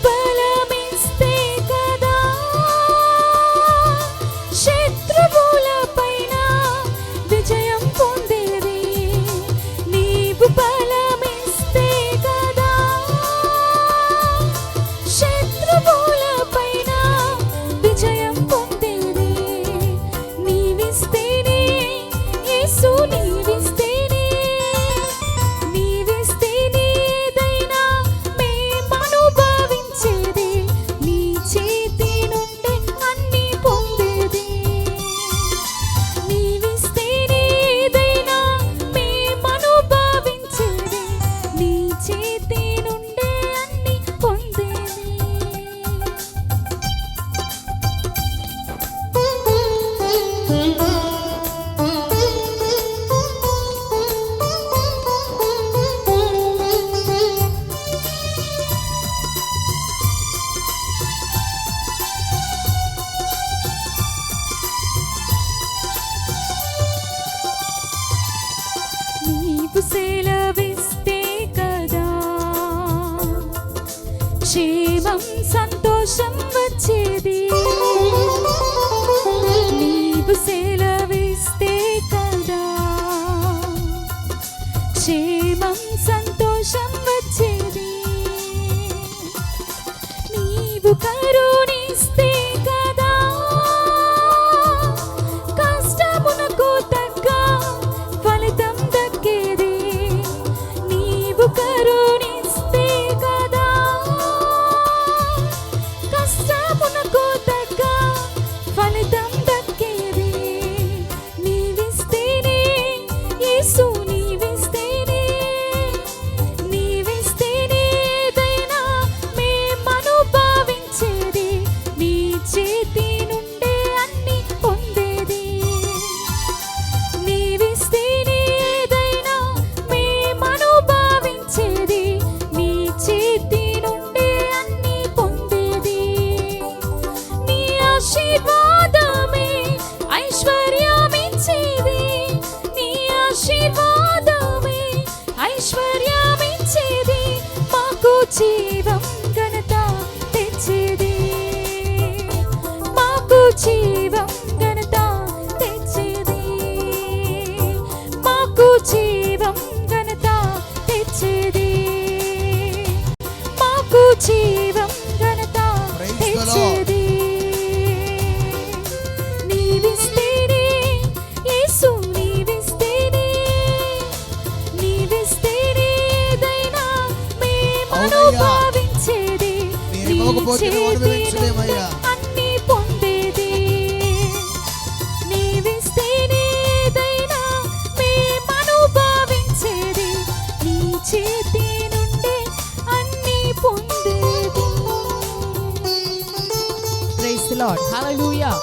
బలమిస్తే కదా శత్రువుల పైన విజయం పొందేది. నీవు బలమిస్తే కదా శత్రువుల పైన విజయం పొందేది. నీవిస్తేనే యేసు, నీవిస్తేనే ఏదైనా మేమనుభవించేది. నీ చేతి నుండే అన్ని పొందేది. నీవిస్తేనే ఏదైనా మేమనుభవించేది. నీ చేతి నుండే అన్ని పొందేది. నీవు సెలవిస్తే కదా క్షేమం సంతోషం వచ్చేది. నీవు సెలవిస్తే కదా క్షేమం సంతోషం వచ్చేది. నీవు కరుణిస్తే కదా కష్టమునకు తగ్గ ఫలితం దక్కేది. నీవు కరుణిస్తే కదా కష్టమునకు తగ్గ ఫలితం దక్కేది. నీవిస్తేనే యేసు, నీవిస్తేనే ఏదైనా మేమనుభవించేది. నీ చేతి నుండే అన్ని పొందేది. నీవిస్తేనే ఏదైనా మేమనుభవించేది. నీ చేతి నుండే అన్ని పొందేది. నీ ఆశీర్వాదమే ఐశ్వర్యమిచ్చేది. నీ ఆశీర్వాదమే ఐశ్వర్యమిచ్చేది. మాకు జీవం ఘనత తెచ్చేది. మాకు జీవం ఘనత తెచ్చేది. మాకు జీవం ఘనత తెచ్చేది. మాకు జీవం ఘనత తెచ్చేది. నీవిస్తేనే యేసు, నీవిస్తేనే ఏదైనా మేమనుభవించేది. నీ చేతి నుండే అన్ని పొందేది. నీవిస్తేనే ఏదైనా మేమనుభవించేది. నీ చేతి నుండే అన్ని పొందేది. Praise the Lord. Hallelujah.